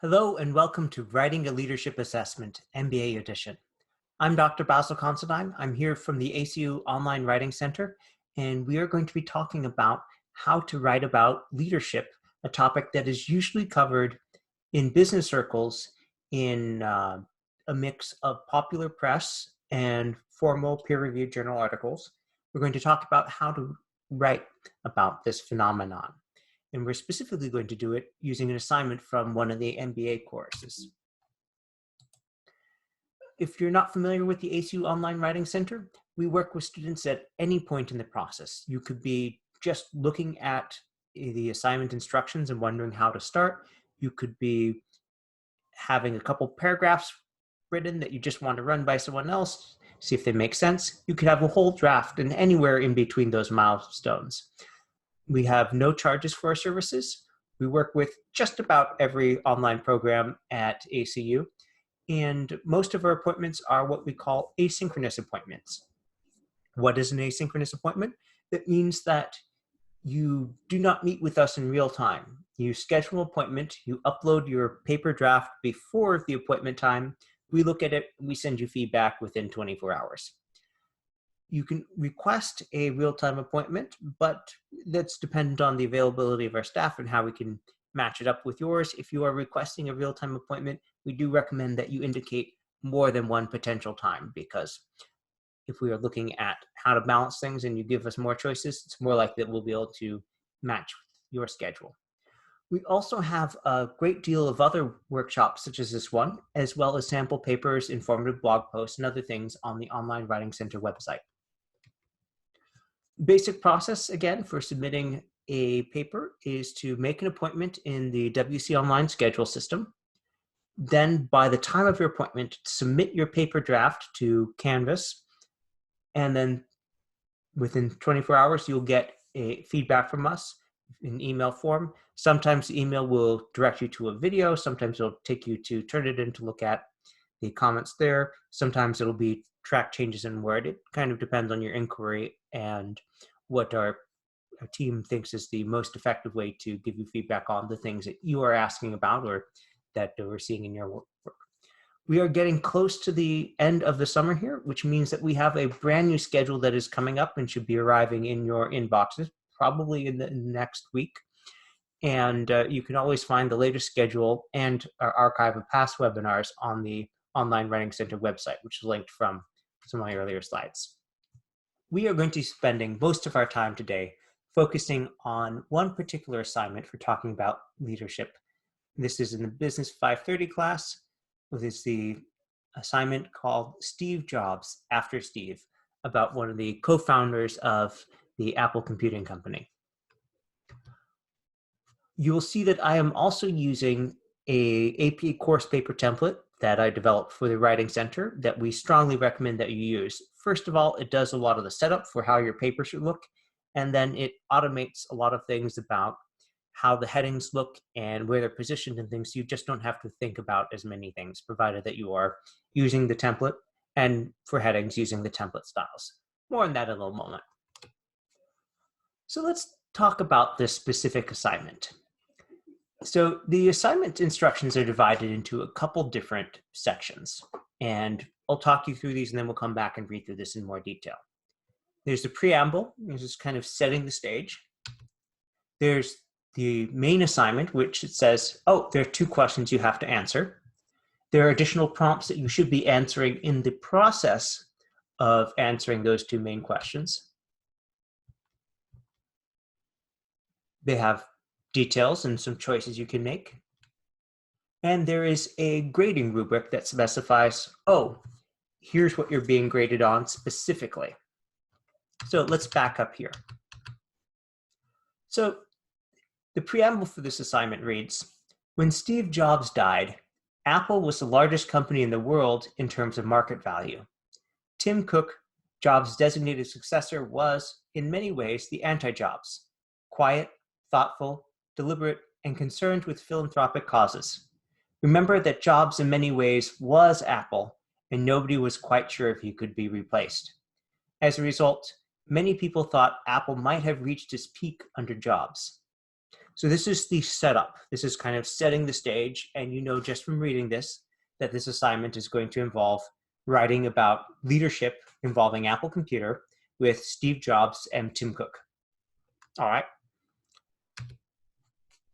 Hello and welcome to Writing a Leadership Assessment, MBA edition. I'm Dr. Basil Considine. I'm here from the ACU Online Writing Center, and we are going to be talking about how to write about leadership, a topic that is usually covered in business circles in a mix of popular press and formal peer-reviewed journal articles. We're going to talk about how to write about this phenomenon. And we're specifically going to do it using an assignment from one of the MBA courses. If you're not familiar with the ACU Online Writing Center, we work with students at any point in the process. You could be just looking at the assignment instructions and wondering how to start. You could be having a couple paragraphs written that you just want to run by someone else, see if they make sense. You could have a whole draft and anywhere in between those milestones. We have no charges for our services. We work with just about every online program at ACU, and most of our appointments are what we call asynchronous appointments. What is an asynchronous appointment? That means that you do not meet with us in real time. You schedule an appointment, you upload your paper draft before the appointment time, we look at it, we send you feedback within 24 hours. You can request a real-time appointment, but that's dependent on the availability of our staff and how we can match it up with yours. If you are requesting a real-time appointment, we do recommend that you indicate more than one potential time, because if we are looking at how to balance things and you give us more choices, it's more likely that we'll be able to match your schedule. We also have a great deal of other workshops such as this one, as well as sample papers, informative blog posts, and other things on the Online Writing Center website. Basic process, again, for submitting a paper is to make an appointment in the WC Online schedule system. Then, by the time of your appointment, submit your paper draft to Canvas. And then within 24 hours, you'll get a feedback from us in email form. Sometimes the email will direct you to a video. Sometimes it'll take you to Turnitin to look at the comments there. Sometimes it'll be track changes in Word. It kind of depends on your inquiry and what our team thinks is the most effective way to give you feedback on the things that you are asking about or that we're seeing in your work. We are getting close to the end of the summer here, which means that we have a brand new schedule that is coming up and should be arriving in your inboxes probably in the next week. And you can always find the latest schedule and our archive of past webinars on the Online Writing Center website, which is linked from some of my earlier slides. We are going to be spending most of our time today focusing on one particular assignment for talking about leadership. This is in the Business 530 class. This is the assignment called Steve Jobs After Steve, about one of the co-founders of the Apple Computing Company. You will see that I am also using a AP course paper template that I developed for the Writing Center that we strongly recommend that you use. First of all, it does a lot of the setup for how your paper should look, and then it automates a lot of things about how the headings look and where they're positioned and things. So you just don't have to think about as many things, provided that you are using the template, and for headings, using the template styles. More on that in a little moment. So let's talk about this specific assignment. So the assignment instructions are divided into a couple different sections, and I'll talk you through these and then we'll come back and read through this in more detail. There's the preamble, which is kind of setting the stage. There's the main assignment, which it says, oh, there are 2 questions you have to answer. There are additional prompts that you should be answering in the process of answering those 2 main questions. They have details and some choices you can make. And there is a grading rubric that specifies, oh, here's what you're being graded on specifically. So let's back up here. So the preamble for this assignment reads, when Steve Jobs died, Apple was the largest company in the world in terms of market value. Tim Cook, Jobs' designated successor, was, in many ways, the anti-Jobs, quiet, thoughtful, deliberate, and concerned with philanthropic causes. Remember that Jobs in many ways was Apple, and nobody was quite sure if he could be replaced. As a result, many people thought Apple might have reached its peak under Jobs. So this is the setup. This is kind of setting the stage, and you know just from reading this that this assignment is going to involve writing about leadership involving Apple Computer with Steve Jobs and Tim Cook. All right.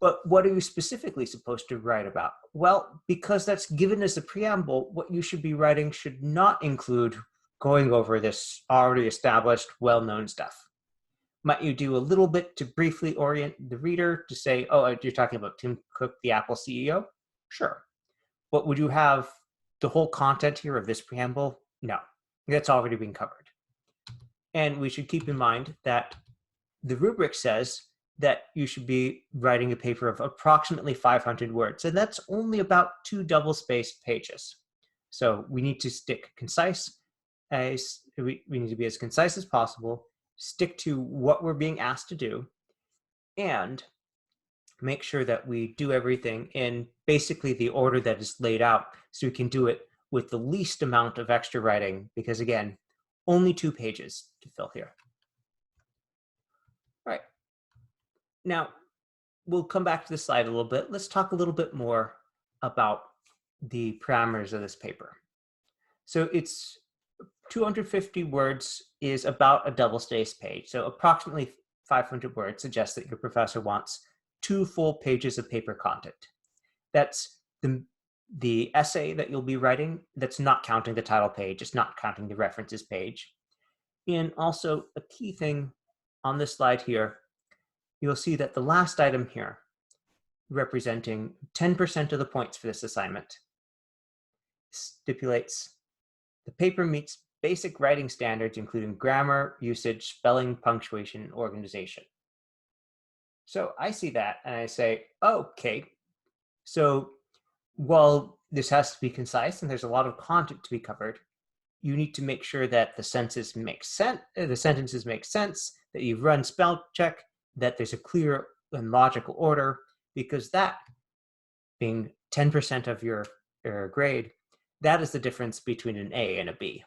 But what are you specifically supposed to write about? Well, because that's given as a preamble, what you should be writing should not include going over this already established, well-known stuff. Might you do a little bit to briefly orient the reader to say, oh, you're talking about Tim Cook, the Apple CEO? Sure. But would you have the whole content here of this preamble? No, that's already been covered. And we should keep in mind that the rubric says that you should be writing a paper of approximately 500 words, and that's only about 2 double-spaced pages. So we need to stick concise, as we need to be as concise as possible, stick to what we're being asked to do, and make sure that we do everything in basically the order that is laid out so we can do it with the least amount of extra writing, because again, only 2 pages to fill here. All right. Now, we'll come back to this slide a little bit. Let's talk a little bit more about the parameters of this paper. So it's 250 words is about a double-spaced page. So approximately 500 words suggests that your professor wants 2 full pages of paper content. That's the essay that you'll be writing. That's not counting the title page. It's not counting the references page. And also a key thing on this slide here, you'll see that the last item here, representing 10% of the points for this assignment, stipulates the paper meets basic writing standards, including grammar, usage, spelling, punctuation, and organization. So I see that and I say, okay, so while this has to be concise and there's a lot of content to be covered, you need to make sure that the sentences make sense, that you've run spell check, that there's a clear and logical order, because that, being 10% of your grade, that is the difference between an A and a B,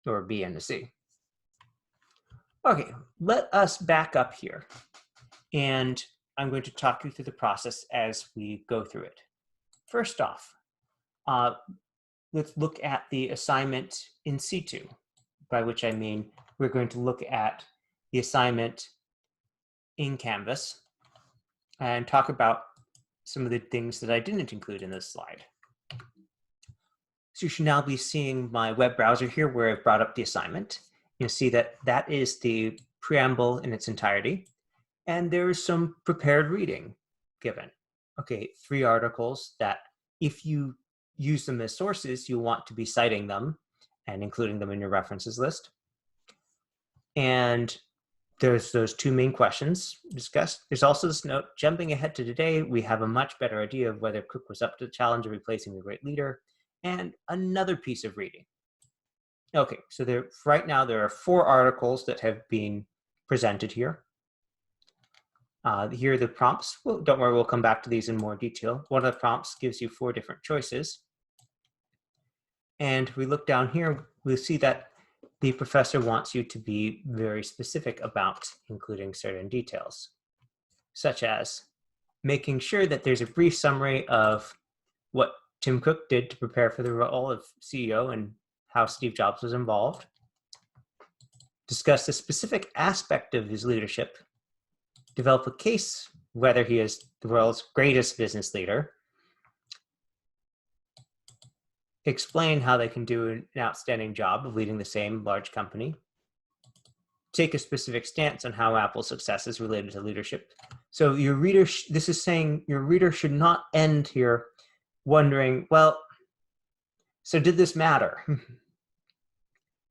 or a B and a C. Okay, let us back up here, and I'm going to talk you through the process as we go through it. First off, let's look at the assignment in situ, by which I mean we're going to look at the assignment in Canvas and talk about some of the things that I didn't include in this slide. So you should now be seeing my web browser here where I've brought up the assignment. You'll see that that is the preamble in its entirety. And there is some prepared reading given. Okay, 3 articles that if you use them as sources, you want to be citing them and including them in your references list. And there's those 2 main questions discussed. There's also this note, jumping ahead to today, we have a much better idea of whether Cook was up to the challenge of replacing the great leader, and another piece of reading. Okay, so right now there are 4 articles that have been presented here. Here are the prompts. Well, don't worry, we'll come back to these in more detail. One of the prompts gives you 4 different choices. And we look down here, we'll see that the professor wants you to be very specific about including certain details, such as making sure that there's a brief summary of what Tim Cook did to prepare for the role of CEO and how Steve Jobs was involved, discuss a specific aspect of his leadership, develop a case whether he is the world's greatest business leader, explain how they can do an outstanding job of leading the same large company, take a specific stance on how Apple's success is related to leadership. So your reader, this is saying your reader should not end here wondering, well, so did this matter?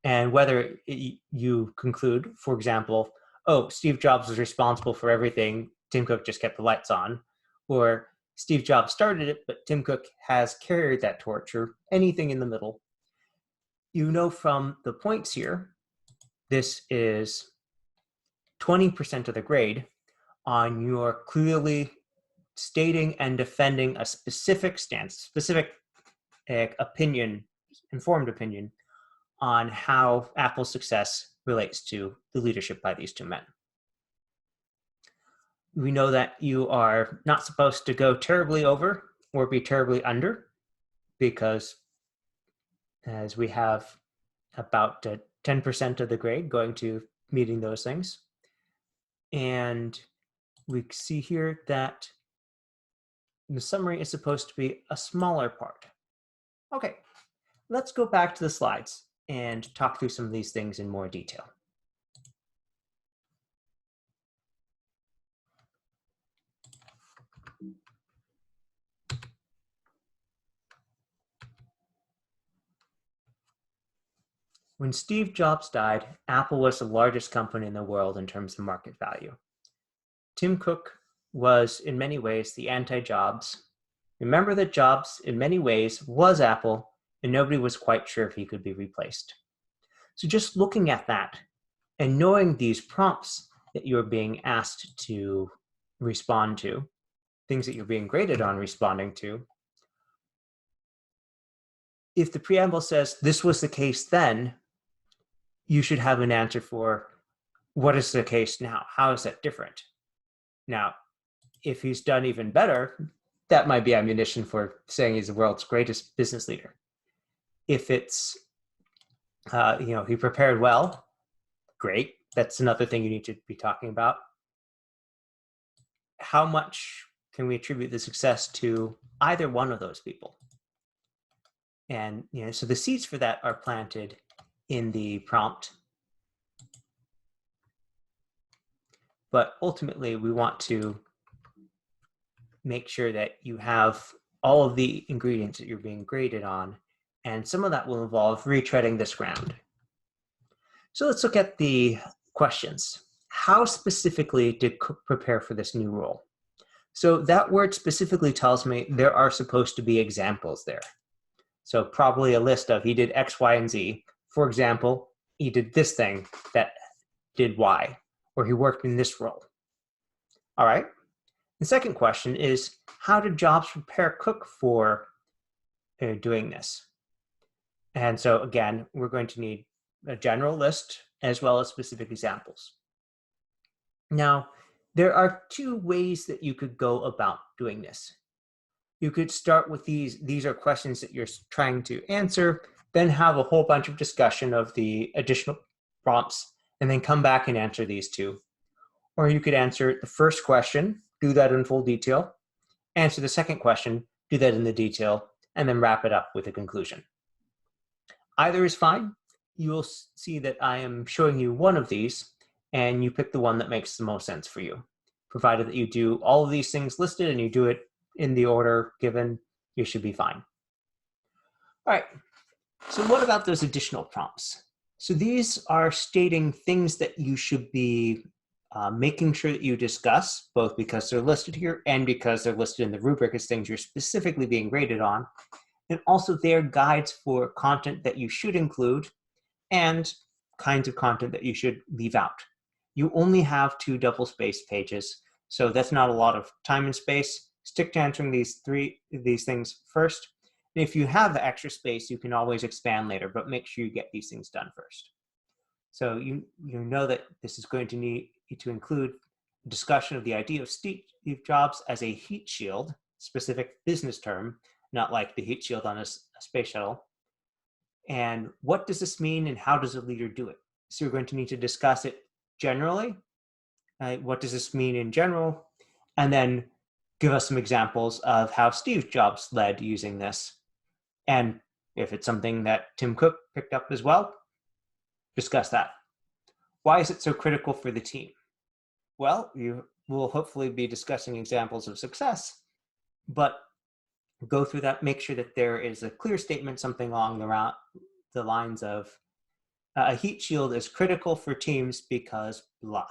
And whether you conclude, for example, oh, Steve Jobs was responsible for everything, Tim Cook just kept the lights on, or Steve Jobs started it, but Tim Cook has carried that torch, or anything in the middle. You know from the points here, this is 20% of the grade on your clearly stating and defending a specific stance, specific opinion, informed opinion on how Apple's success relates to the leadership by these 2 men. We know that you are not supposed to go terribly over or be terribly under, because as we have about 10% of the grade going to meeting those things. And we see here that the summary is supposed to be a smaller part. Okay, let's go back to the slides and talk through some of these things in more detail. When Steve Jobs died, Apple was the largest company in the world in terms of market value. Tim Cook was, in many ways, the anti-Jobs. Remember that Jobs, in many ways, was Apple, and nobody was quite sure if he could be replaced. So just looking at that and knowing these prompts that you're being asked to respond to, things that you're being graded on responding to, if the preamble says this was the case then, you should have an answer for what is the case now? How is that different? Now, if he's done even better, that might be ammunition for saying he's the world's greatest business leader. If it's, he prepared well, great. That's another thing you need to be talking about. How much can we attribute the success to either one of those people? And so the seeds for that are planted in the prompt. But ultimately, we want to make sure that you have all of the ingredients that you're being graded on, and some of that will involve retreading this ground. So let's look at the questions. How specifically did Cook prepare for this new role? So that word specifically tells me there are supposed to be examples there. So probably a list of he did X, Y, and Z. For example, he did this thing that did Y, or he worked in this role. All right. The second question is, how did Jobs prepare Cook for doing this? And so again, we're going to need a general list as well as specific examples. Now, there are two ways that you could go about doing this. You could start with these are questions that you're trying to answer, then have a whole bunch of discussion of the additional prompts, and then come back and answer these two. Or you could answer the first question, do that in full detail, answer the second question, do that in the detail, and then wrap it up with a conclusion. Either is fine. You'll see that I am showing you one of these, and you pick the one that makes the most sense for you. Provided that you do all of these things listed and you do it in the order given, you should be fine. All right, so what about those additional prompts? So these are stating things that you should be making sure that you discuss, both because they're listed here and because they're listed in the rubric as things you're specifically being graded on. And also they're guides for content that you should include and kinds of content that you should leave out. You only have 2 double-spaced pages, so that's not a lot of time and space. Stick to answering these things first. And if you have extra space, you can always expand later, but make sure you get these things done first. So you know that this is going to need to include discussion of the idea of Steve Jobs as a heat shield, specific business term, not like the heat shield on a space shuttle. And what does this mean and how does a leader do it? So you're going to need to discuss it generally. What does this mean in general? And then give us some examples of how Steve Jobs led using this. And if it's something that Tim Cook picked up as well, discuss that. Why is it so critical for the team? Well, you will hopefully be discussing examples of success, but go through that, make sure that there is a clear statement, something along the lines of a heat shield is critical for teams because blah.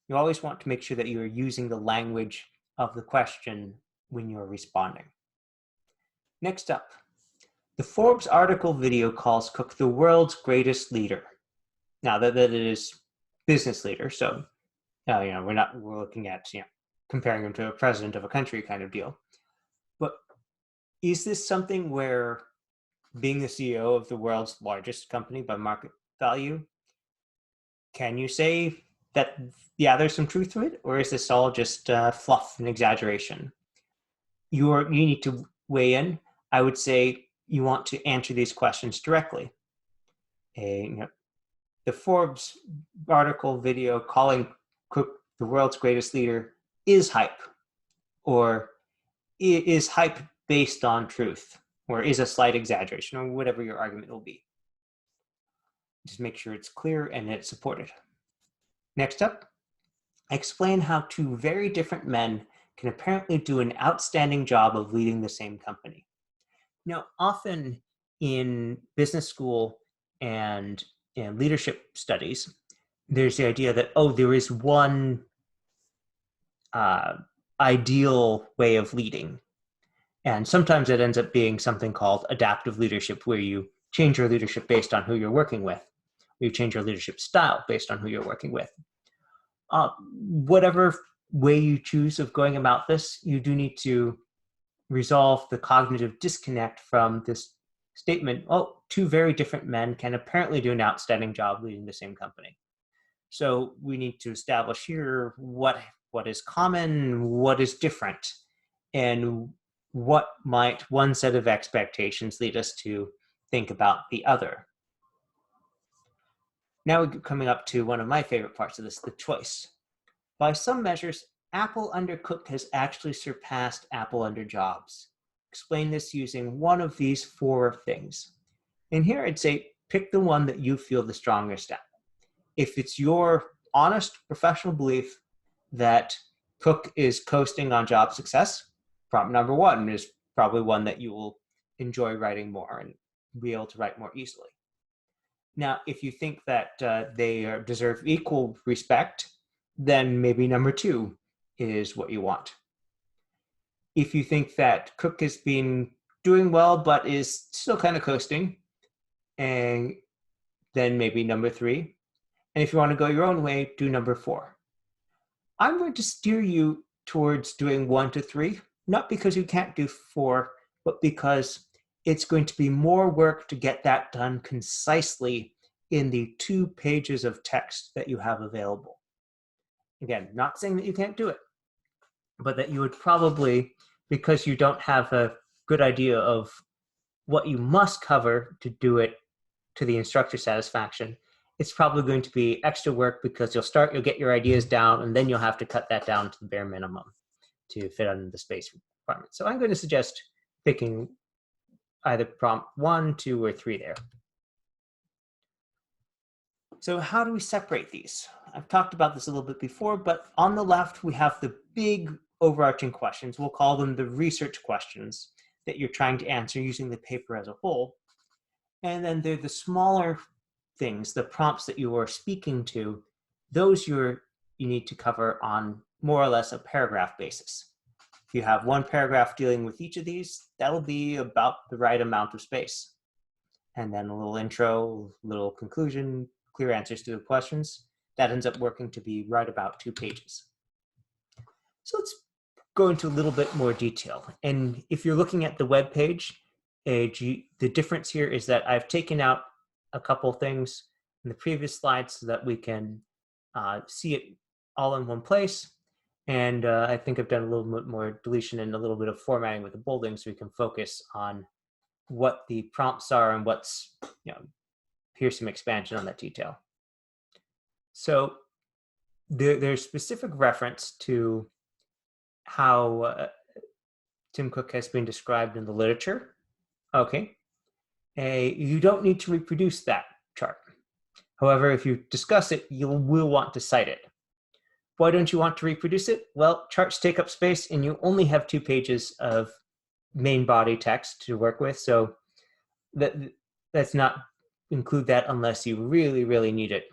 You always want to make sure that you are using the language of the question when you're responding. Next up, the Forbes article video calls Cook the world's greatest leader. Now that it is business leader, so we're looking at comparing him to a president of a country kind of deal. But is this something where being the CEO of the world's largest company by market value, can you say that, yeah, there's some truth to it, or is this all just fluff and exaggeration? You need to weigh in. I would say you want to answer these questions directly. The Forbes article video calling Cook the world's greatest leader is hype, or is hype based on truth, or is a slight exaggeration, or whatever your argument will be. Just make sure it's clear and it's supported. Next up, explain how two very different men can apparently do an outstanding job of leading the same company. Now, often in business school and in leadership studies, there's the idea that, oh, there is one ideal way of leading. And sometimes it ends up being something called adaptive leadership, where you change your leadership based on who you're working with. You change your leadership style based on who you're working with. Whatever way you choose of going about this, you do need to resolve the cognitive disconnect from this statement, oh, two very different men can apparently do an outstanding job leading the same company. So we need to establish here what is common, what is different, and what might one set of expectations lead us to think about the other. Now we're coming up to one of my favorite parts of this, the choice. By some measures, Apple under Cook has actually surpassed Apple under Jobs. Explain this using one of these four things. And here I'd say pick the one that you feel the strongest at. If it's your honest professional belief that Cook is coasting on job success, prompt number one is probably one that you will enjoy writing more and be able to write more easily. Now, if you think that they deserve equal respect, then maybe number two is what you want. If you think that Cook has been doing well but is still kind of coasting, and then maybe number three. And if you want to go your own way, do number four. I'm going to steer you towards doing 1 to 3, not because you can't do 4, but because it's going to be more work to get that done concisely in the 2 pages of text that you have available. Again, not saying that you can't do it, but that you would probably, because you don't have a good idea of what you must cover to do it to the instructor's satisfaction, it's probably going to be extra work because you'll get your ideas down, and then you'll have to cut that down to the bare minimum to fit under the space requirement. So I'm going to suggest picking either prompt 1, 2, or 3 there. So how do we separate these? I've talked about this a little bit before, but on the left, we have the big overarching questions. We'll call them the research questions that you're trying to answer using the paper as a whole. And then they're the smaller things, the prompts that you are speaking to, those you need to cover on more or less a paragraph basis. If you have one paragraph dealing with each of these, that'll be about the right amount of space. And then a little intro, little conclusion, clear answers to the questions. That ends up working to be right about 2 pages. So let's go into a little bit more detail. And if you're looking at the web page, the difference here is that I've taken out a couple things in the previous slides so that we can see it all in one place. And I think I've done a little bit more deletion and a little bit of formatting with the bolding so we can focus on what the prompts are and what's, here's some expansion on that detail. So there's specific reference to how Tim Cook has been described in the literature. Okay, you don't need to reproduce that chart. However, if you discuss it, you will want to cite it. Why don't you want to reproduce it? Well, charts take up space and you only have 2 pages of main body text to work with. So let's not include that unless you really, really need it.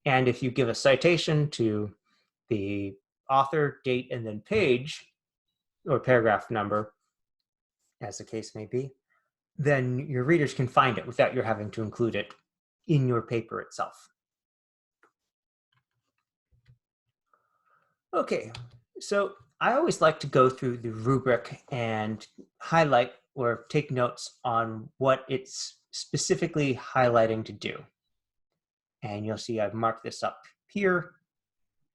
And if you give a citation to the author, date, and then page, or paragraph number, as the case may be, then your readers can find it without your having to include it in your paper itself. Okay, so I always like to go through the rubric and highlight or take notes on what it's specifically highlighting to do. And you'll see I've marked this up here.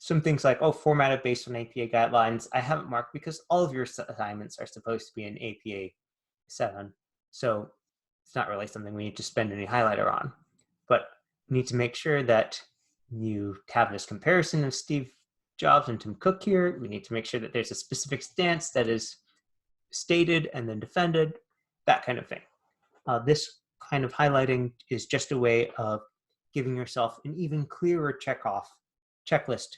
some things like, oh, formatted based on APA guidelines, I haven't marked because all of your assignments are supposed to be in APA 7. So it's not really something we need to spend any highlighter on. But you need to make sure that you have this comparison of Steve Jobs and Tim Cook here. We need to make sure that there's a specific stance that is stated and then defended, that kind of thing. This kind of highlighting is just a way of giving yourself an even clearer checklist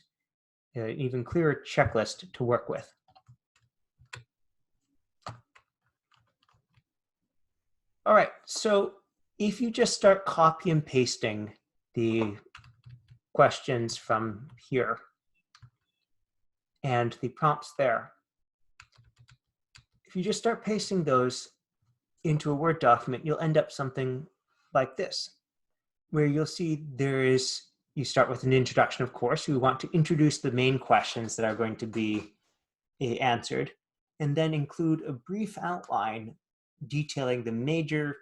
to work with. All right, so if you just start copy and pasting the questions from here and the prompts there, if you just start pasting those into a Word document, you'll end up something like this, where you'll see you start with an introduction, of course. We want to introduce the main questions that are going to be answered, and then include a brief outline detailing the major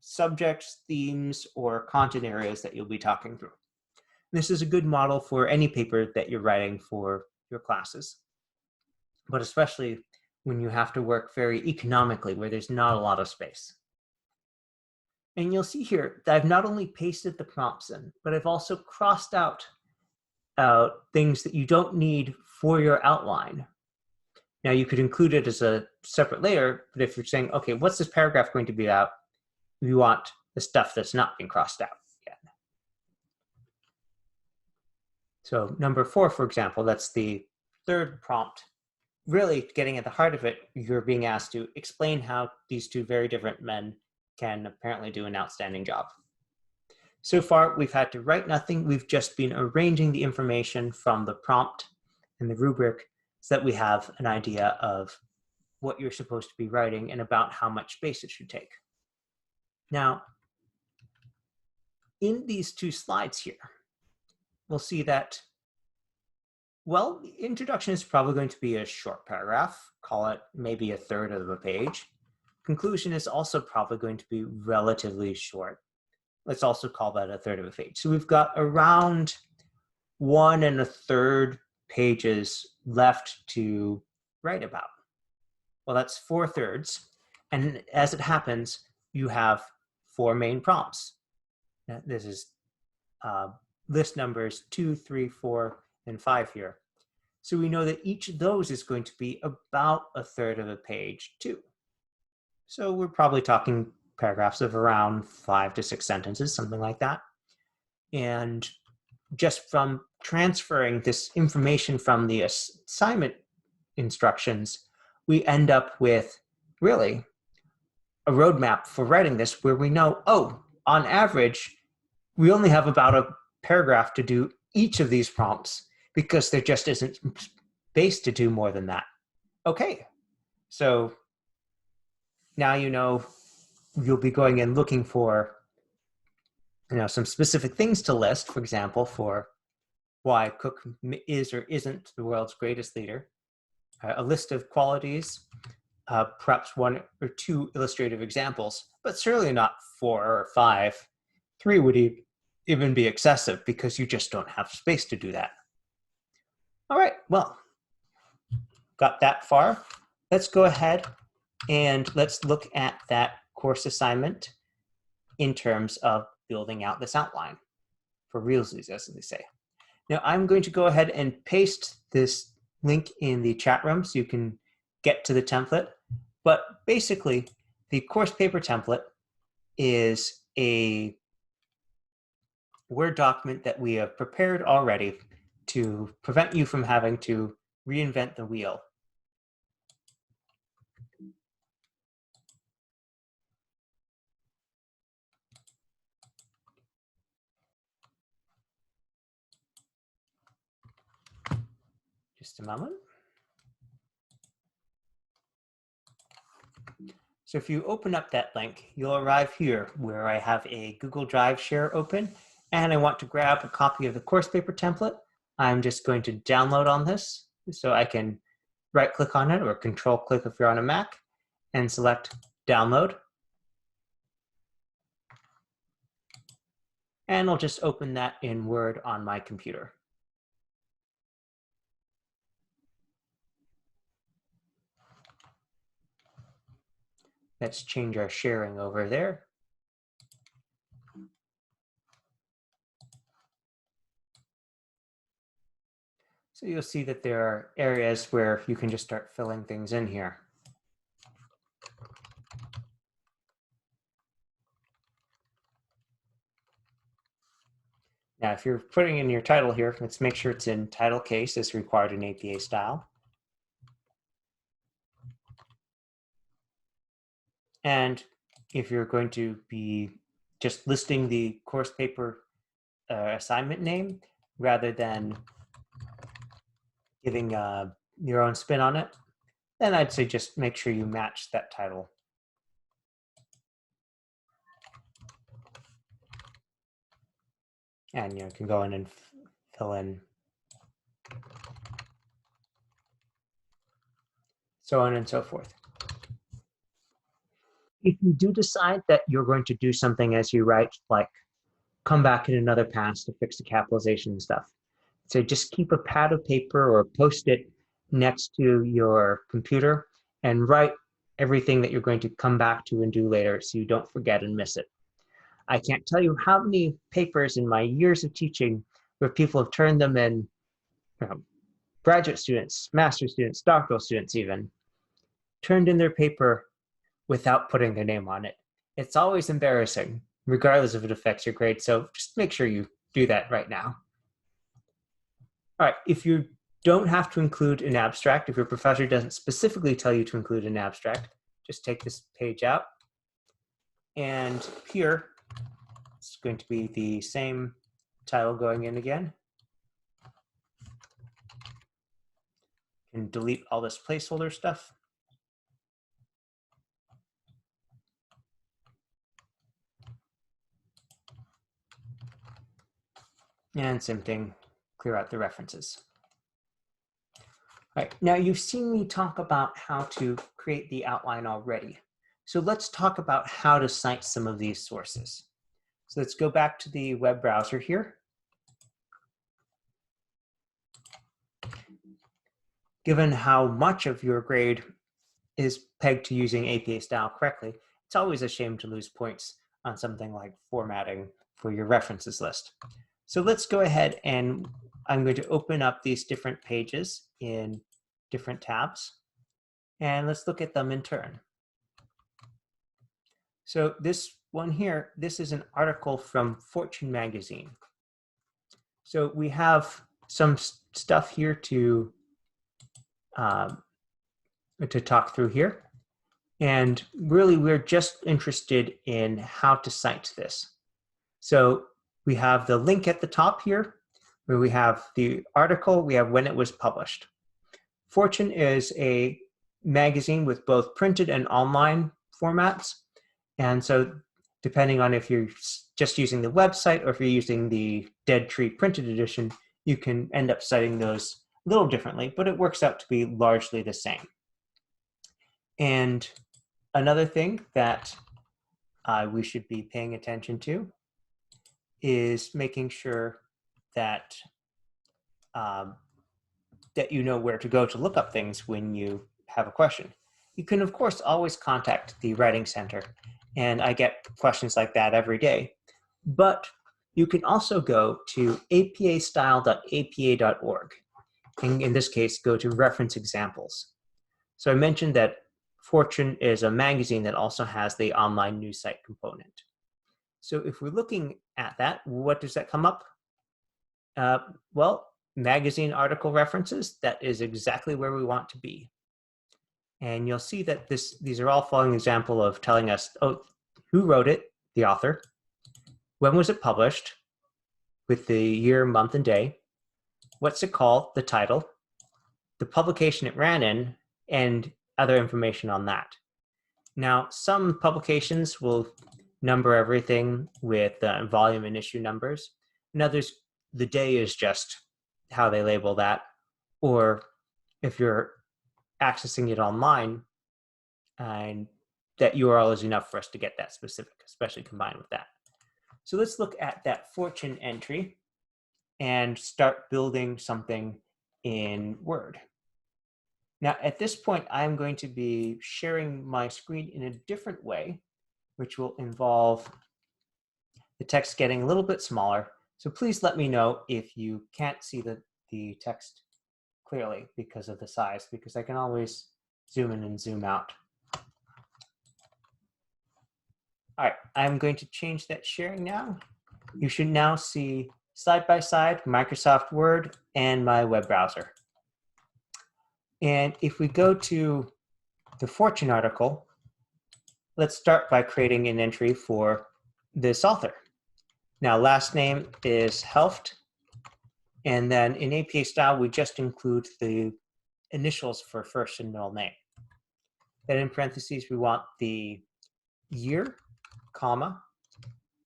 subjects, themes, or content areas that you'll be talking through. This is a good model for any paper that you're writing for your classes, but especially when you have to work very economically, where there's not a lot of space. And you'll see here that I've not only pasted the prompts in, but I've also crossed out things that you don't need for your outline. Now you could include it as a separate layer, but if you're saying, okay, what's this paragraph going to be about? You want the stuff that's not been crossed out yet. So number 4, for example, that's the third prompt. Really getting at the heart of it, you're being asked to explain how these two very different men can apparently do an outstanding job. So far, we've had to write nothing. We've just been arranging the information from the prompt and the rubric so that we have an idea of what you're supposed to be writing and about how much space it should take. Now, in these 2 slides here, we'll see that, well, the introduction is probably going to be a short paragraph, call it maybe a third of a page. Conclusion is also probably going to be relatively short. Let's also call that a third of a page. So we've got around 1 1/3 pages left to write about. Well, that's 4/3. And as it happens, you have 4 main prompts. Now, this is list numbers 2, 3, 4, and 5 here. So we know that each of those is going to be about a third of a page too. So we're probably talking paragraphs of around 5 to 6 sentences, something like that. And just from transferring this information from the assignment instructions, we end up with really a roadmap for writing this where we know, oh, on average, we only have about a paragraph to do each of these prompts because there just isn't space to do more than that. Okay, so now you know you'll be going and looking for some specific things to list, for example, for why Cook is or isn't the world's greatest leader, a list of qualities, perhaps 1 or 2 illustrative examples, but certainly not 4 or 5. 3 would even be excessive because you just don't have space to do that. All right, well, got that far. Let's go ahead and let's look at that course assignment in terms of building out this outline for realsies, as they say. Now I'm going to go ahead and paste this link in the chat room so you can get to the template. But basically, the course paper template is a Word document that we have prepared already to prevent you from having to reinvent the wheel. Just a moment. So if you open up that link, you'll arrive here where I have a Google Drive share open, and I want to grab a copy of the course paper template. I'm just going to download on this, so I can right-click on it or control-click if you're on a Mac, and select download. And I'll just open that in Word on my computer. Let's change our sharing over there. So you'll see that there are areas where you can just start filling things in here. Now, if you're putting in your title here, let's make sure it's in title case as required in APA style. And if you're going to be just listing the course paper assignment name rather than giving your own spin on it, then I'd say just make sure you match that title. And you can go in and fill in so on and so forth. If you do decide that you're going to do something as you write, like come back in another pass to fix the capitalization and stuff, so just keep a pad of paper or Post-it next to your computer and write everything that you're going to come back to and do later so you don't forget and miss it. I can't tell you how many papers in my years of teaching where people have turned them in, graduate students, master's students, doctoral students even, turned in their paper without putting their name on it. It's always embarrassing, regardless if it affects your grade. So just make sure you do that right now. All right, if you don't have to include an abstract, if your professor doesn't specifically tell you to include an abstract, just take this page out. And here, it's going to be the same title going in again. And delete all this placeholder stuff. And same thing, clear out the references. All right, now you've seen me talk about how to create the outline already. So let's talk about how to cite some of these sources. So let's go back to the web browser here. Given how much of your grade is pegged to using APA style correctly, it's always a shame to lose points on something like formatting for your references list. So let's go ahead and I'm going to open up these different pages in different tabs, and let's look at them in turn. So this one here, this is an article from Fortune magazine. So we have some stuff here to talk through here. And really, we're just interested in how to cite this. So we have the link at the top here, where we have the article, we have when it was published. Fortune is a magazine with both printed and online formats. And so depending on if you're just using the website or if you're using the Dead Tree printed edition, you can end up citing those a little differently, but it works out to be largely the same. And another thing that we should be paying attention to is making sure that that you know where to go to look up things when you have a question. You can, of course, always contact the Writing Center, and I get questions like that every day. But you can also go to apastyle.apa.org, and in this case, go to Reference Examples. So I mentioned that Fortune is a magazine that also has the online news site component. So if we're looking at that, what does that come up? Well, magazine article references, that is exactly where we want to be. And you'll see that these are all following an example of telling us, oh, who wrote it, the author, when was it published, with the year, month, and day, what's it called, the title, the publication it ran in, and other information on that. Now, some publications will number everything with volume and issue numbers, and others, the day is just how they label that, or if you're accessing it online, and that URL is enough for us to get that specific, especially combined with that. So let's look at that Fortune entry and start building something in Word. Now, at this point, I'm going to be sharing my screen in a different way, which will involve the text getting a little bit smaller. So please let me know if you can't see the text clearly because of the size, because I can always zoom in and zoom out. All right, I'm going to change that sharing now. You should now see side by side Microsoft Word and my web browser. And if we go to the Fortune article, let's start by creating an entry for this author. Now, last name is Helft. And then in APA style, we just include the initials for first and middle name. Then in parentheses, we want the year, comma,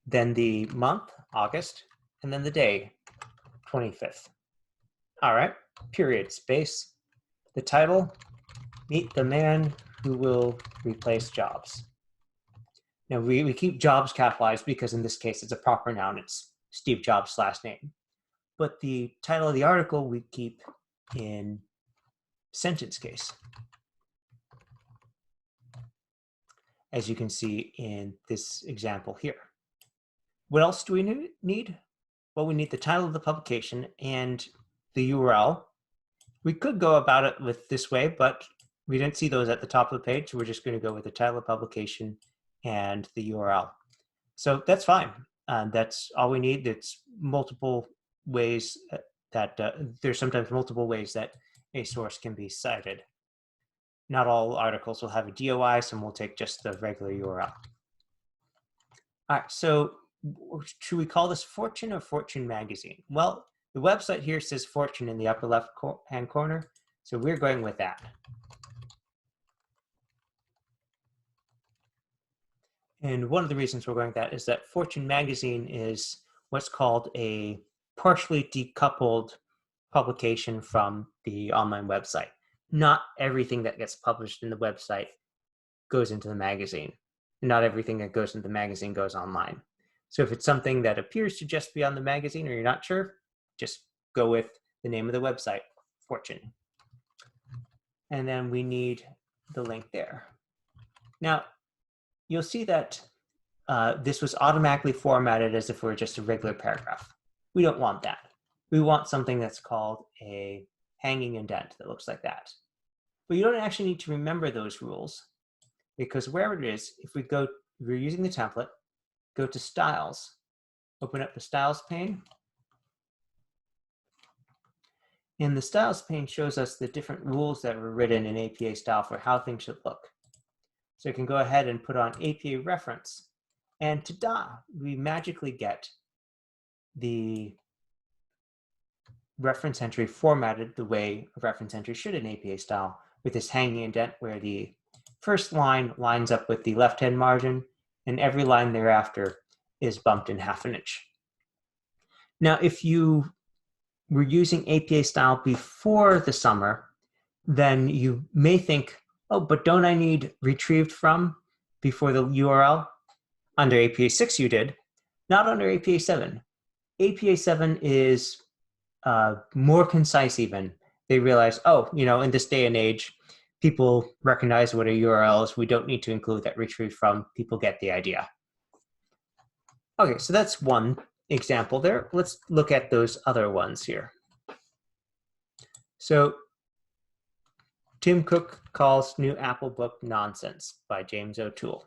then the month, August, and then the day, 25th. All right, period, space. The title, Meet the Man Who Will Replace Jobs. Now we keep Jobs capitalized because in this case it's a proper noun, it's Steve Jobs' last name. But the title of the article we keep in sentence case, as you can see in this example here. What else do we need? Well, we need the title of the publication and the URL. We could go about it with this way, but we didn't see those at the top of the page, so we're just going to go with the title of publication and the URL. So that's fine. That's all we need. It's multiple ways that there's sometimes multiple ways that a source can be cited. Not all articles will have a DOI, some will take just the regular URL. All right, so should we call this Fortune or Fortune Magazine? Well, the website here says Fortune in the upper left-hand corner, so we're going with that. And one of the reasons we're going with that is that Fortune Magazine is what's called a partially decoupled publication from the online website. Not everything that gets published in the website goes into the magazine. Not everything that goes into the magazine goes online. So if it's something that appears to just be on the magazine or you're not sure, just go with the name of the website, Fortune. And then we need the link there. Now, you'll see that this was automatically formatted as if it were just a regular paragraph. We don't want that. We want something that's called a hanging indent that looks like that. But you don't actually need to remember those rules, because wherever it is, if we're using the template, go to Styles, open up the Styles pane. And the Styles pane shows us the different rules that were written in APA style for how things should look. So you can go ahead and put on APA reference, and ta-da, we magically get the reference entry formatted the way a reference entry should in APA style, with this hanging indent where the first line lines up with the left-hand margin, and every line thereafter is bumped in ½ inch. Now, if you were using APA style before the summer, then you may think, oh, but don't I need retrieved from before the URL? Under APA 6 you did, not under APA 7. APA 7 is more concise even. They realize, oh, in this day and age, people recognize what a URL is. We don't need to include that retrieved from. People get the idea. Okay, so that's one example there. Let's look at those other ones here. So Tim Cook calls New Apple book nonsense by James O'Toole.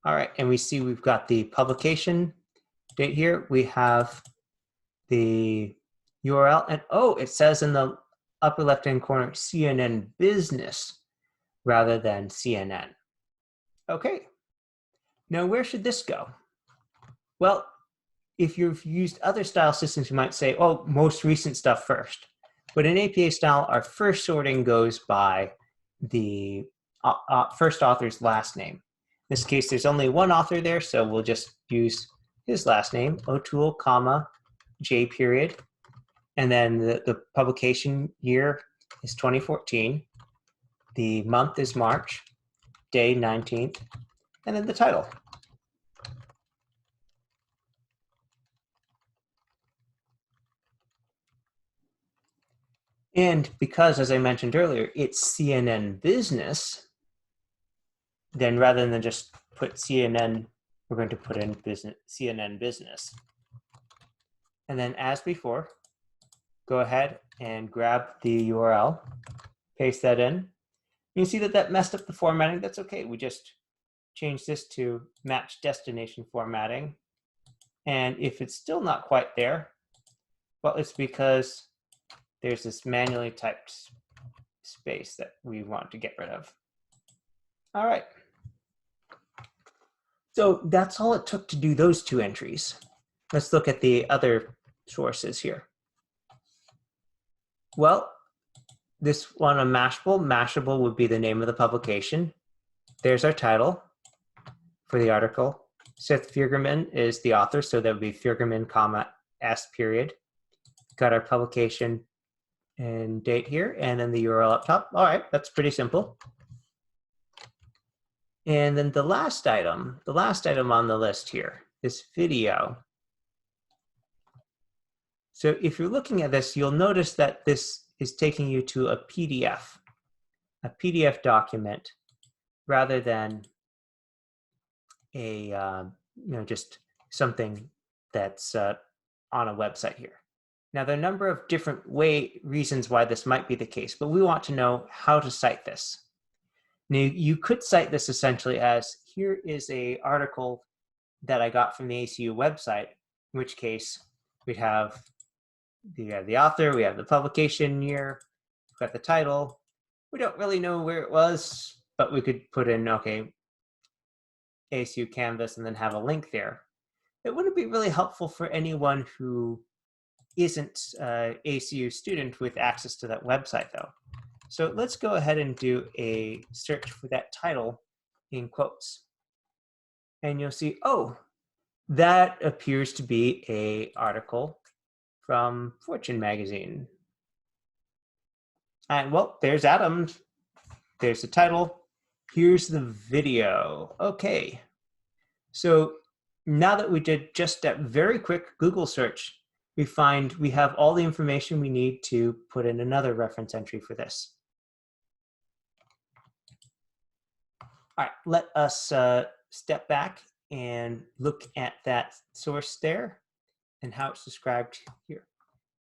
All right, and we see we've got the publication date here. We have the URL, and oh, it says in the upper left-hand corner, CNN Business rather than CNN. Okay, now where should this go? Well, if you've used other style systems, you might say, oh, most recent stuff first. But in APA style, our first sorting goes by the first author's last name. In this case, there's only one author there, so we'll just use his last name, O'Toole, comma, J period. And then the publication year is 2014. The month is March, day 19th, and then the title. And because, as I mentioned earlier, it's CNN Business, then rather than just put CNN, we're going to put in CNN Business. And then as before, go ahead and grab the URL, paste that in. You can see that that messed up the formatting. That's okay. We just changed this to match destination formatting. And if it's still not quite there, well, it's because there's this manually typed space that we want to get rid of. All right. So that's all it took to do those two entries. Let's look at the other sources here. Well, this one on Mashable. Mashable would be the name of the publication. There's our title for the article. Seth Fiergerman is the author, so that would be Fiergerman, comma, S period. Got our publication and date here, and then the URL up top. All right, that's pretty simple. And then the last item on the list here, this video. So if you're looking at this, you'll notice that this is taking you to a PDF document, rather than a just something that's on a website here. Now, there are a number of different reasons why this might be the case, but we want to know how to cite this. Now, you could cite this essentially as, here is an article that I got from the ACU website, in which case we'd have the author, we have the publication year, we've got the title. We don't really know where it was, but we could put in, okay, ACU Canvas, and then have a link there. It wouldn't be really helpful for anyone who isn't an ACU student with access to that website, though. So let's go ahead and do a search for that title in quotes. And you'll see, oh, that appears to be an article from Fortune magazine. And well, there's Adam. There's the title. Here's the video. Okay. So now that we did just that very quick Google search, we find we have all the information we need to put in another reference entry for this. All right, let us step back and look at that source there and how it's described here.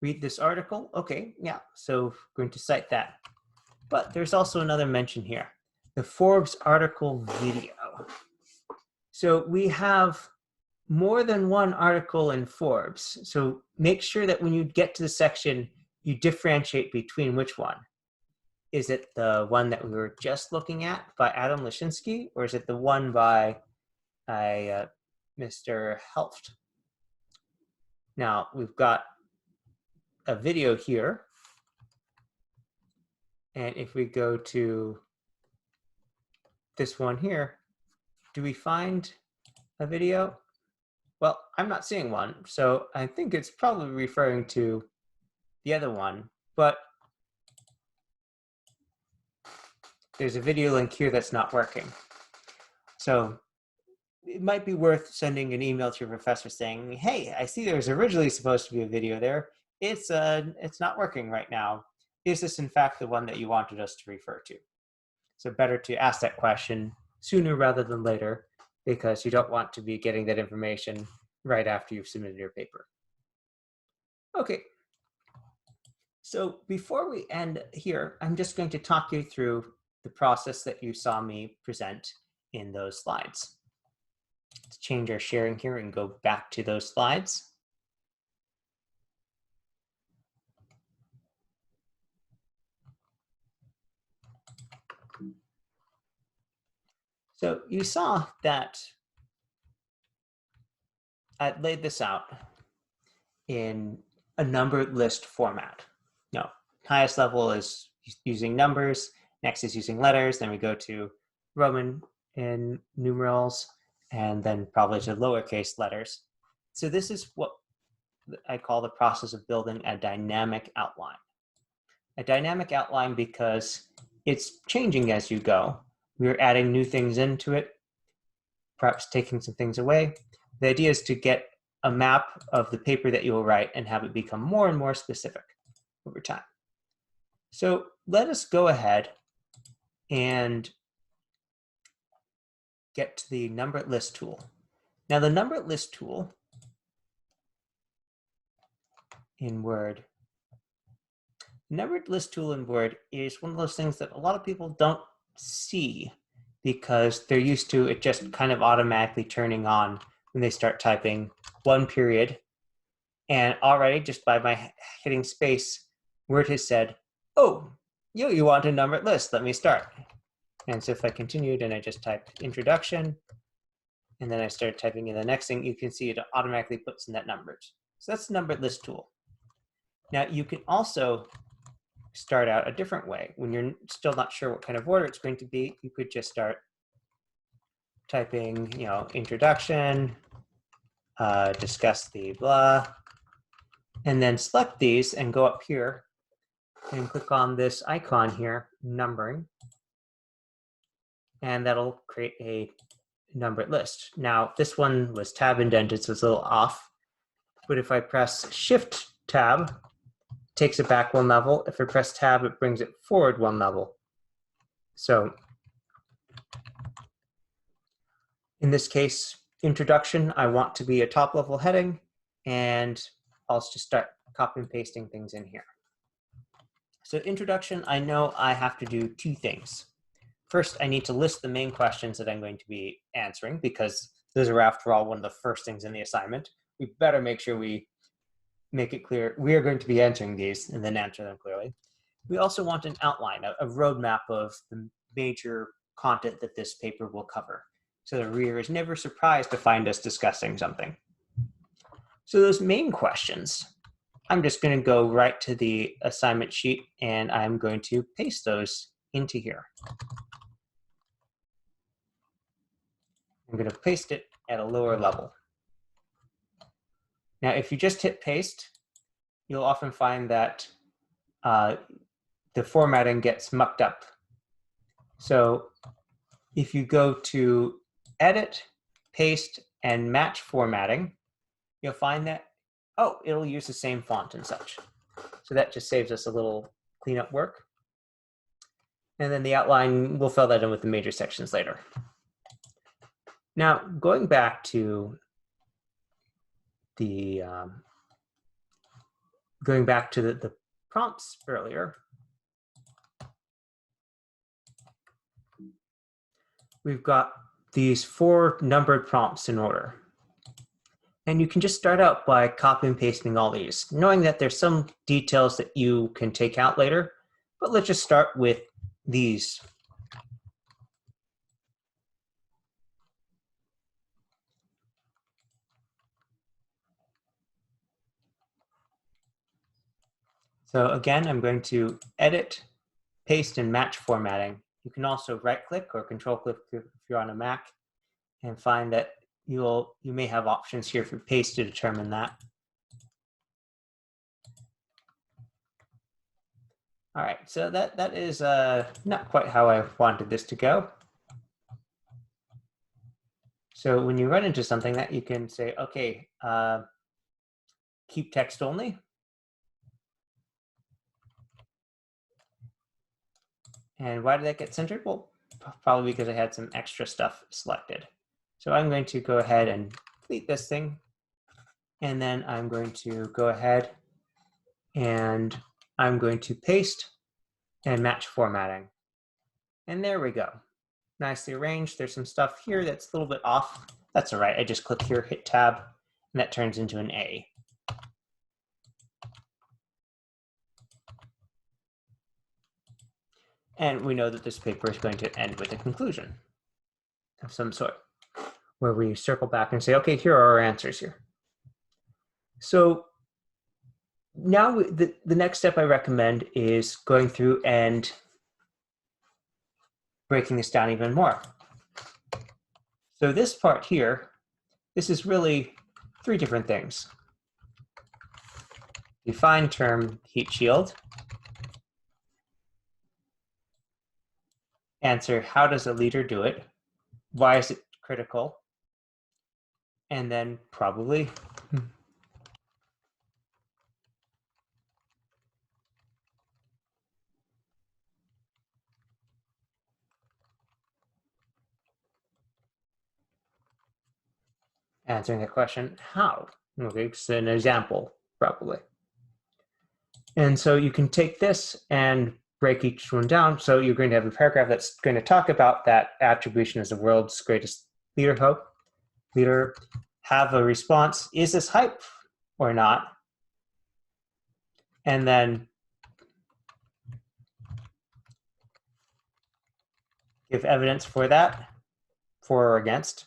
Read this article. Okay, yeah, so we're going to cite that. But there's also another mention here, the Forbes article video. So we have more than one article in Forbes. So make sure that when you get to the section, you differentiate between which one. Is it the one that we were just looking at by Adam Lashinsky, or is it the one by Mr. Helft? Now, we've got a video here. And if we go to this one here, do we find a video? Well, I'm not seeing one, so I think it's probably referring to the other one, but there's a video link here that's not working. So it might be worth sending an email to your professor saying, hey, I see there was originally supposed to be a video there. It's not working right now. Is this in fact the one that you wanted us to refer to? So better to ask that question sooner rather than later, because you don't want to be getting that information right after you've submitted your paper. Okay, so before we end here, I'm just going to talk you through the process that you saw me present in those slides. Let's change our sharing here and go back to those slides. So you saw that I laid this out in a numbered list format. No, highest level is using numbers, next is using letters, then we go to Roman and numerals, and then probably to lowercase letters. So this is what I call the process of building a dynamic outline. A dynamic outline because it's changing as you go. We're adding new things into it, perhaps taking some things away. The idea is to get a map of the paper that you will write and have it become more and more specific over time. So let us go ahead and get to the numbered list tool. Now the numbered list tool in Word, numbered list tool in Word is one of those things that a lot of people don't see because they're used to it just kind of automatically turning on when they start typing one period. And already just by my hitting space, Word has said, oh, you want a numbered list, let me start. And so if I continued and I just typed introduction, and then I started typing in the next thing, you can see it automatically puts in that numbers. So that's the numbered list tool. Now you can also start out a different way. When you're still not sure what kind of order it's going to be, you could just start typing, introduction, discuss the blah, and then select these and go up here and click on this icon here, numbering, and that'll create a numbered list. Now, this one was tab indented, so it's a little off, but if I press Shift Tab, it takes it back one level. If I press Tab, it brings it forward one level. So in this case, introduction, I want to be a top level heading, and I'll just start copy and pasting things in here. So introduction, I know I have to do two things. First, I need to list the main questions that I'm going to be answering because those are, after all, one of the first things in the assignment. We better make sure we make it clear we are going to be answering these and then answer them clearly. We also want an outline, a roadmap of the major content that this paper will cover, so the reader is never surprised to find us discussing something. So those main questions, I'm just going to go right to the assignment sheet and I'm going to paste those into here. I'm going to paste it at a lower level. Now, if you just hit paste, you'll often find that the formatting gets mucked up. So if you go to Edit, Paste, and Match Formatting, you'll find that, oh, it'll use the same font and such. So that just saves us a little cleanup work. And then the outline, we'll fill that in with the major sections later. Now, going back to the prompts earlier, we've got these 4 numbered prompts in order. And you can just start out by copy and pasting all these, knowing that there's some details that you can take out later, but let's just start with these. So again, I'm going to edit, paste, and match formatting. You can also right-click or control-click if you're on a Mac and find that you may have options here for paste to determine that. All right, so that is not quite how I wanted this to go. So when you run into something that you can say, okay, keep text only. And why did that get centered? Well, probably because I had some extra stuff selected. So I'm going to go ahead and delete this thing. And then I'm going to go ahead and I'm going to paste and match formatting. And there we go. Nicely arranged. There's some stuff here that's a little bit off. That's all right. I just click here, hit tab, and that turns into an A. And we know that this paper is going to end with a conclusion of some sort, where we circle back and say, okay, here are our answers here. So now the next step I recommend is going through and breaking this down even more. So this part here, this is really 3 different things. Define term heat shield. Answer, how does a leader do it? Why is it critical? And then probably answering the question, how? Okay, it's an example, probably. And so you can take this and break each one down. So you're going to have a paragraph that's going to talk about that attribution as the world's greatest leader. Have a response, is this hype or not? And then give evidence for that, for or against.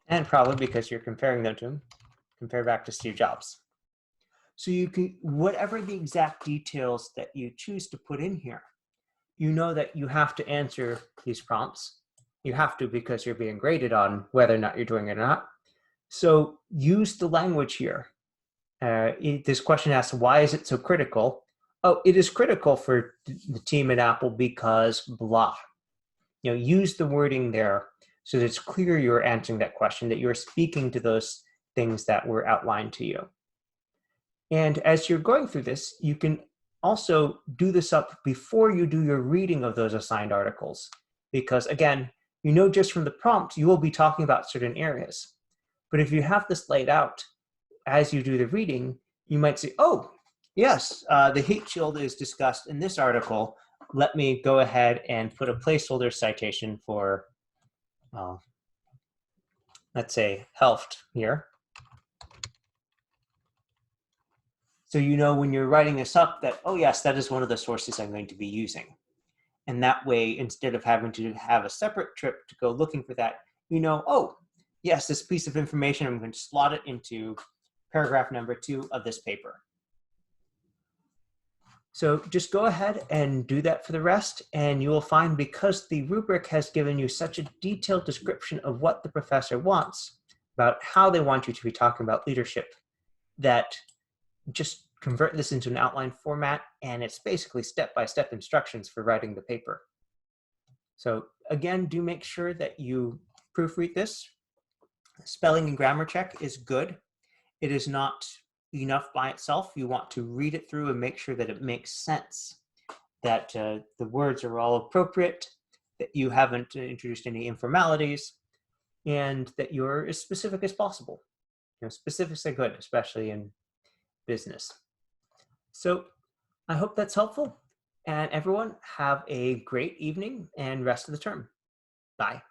And probably because you're comparing them to him, compare back to Steve Jobs. So you can, whatever the exact details that you choose to put in here, you know that you have to answer these prompts. You have to because you're being graded on whether or not you're doing it or not. So use the language here. This question asks, why is it so critical? Oh, it is critical for the team at Apple because blah. Use the wording there so that it's clear you're answering that question, that you're speaking to those things that were outlined to you. And as you're going through this, you can also do this up before you do your reading of those assigned articles. Because again, just from the prompt, you will be talking about certain areas. But if you have this laid out as you do the reading, you might say, oh, yes, the heat shield is discussed in this article. Let me go ahead and put a placeholder citation for, let's say, Helft here. So when you're writing this up that, oh yes, that is one of the sources I'm going to be using. And that way, instead of having to have a separate trip to go looking for that, oh, yes, this piece of information, I'm going to slot it into paragraph number 2 of this paper. So just go ahead and do that for the rest, and you will find because the rubric has given you such a detailed description of what the professor wants, about how they want you to be talking about leadership, that just convert this into an outline format, and it's basically step-by-step instructions for writing the paper. So again, do make sure that you proofread this. Spelling and grammar check is good. It is not enough by itself. You want to read it through and make sure that it makes sense, that the words are all appropriate, that you haven't introduced any informalities, and that you're as specific as possible. Specifics are good, especially in business. So I hope that's helpful, and everyone have a great evening and rest of the term. Bye.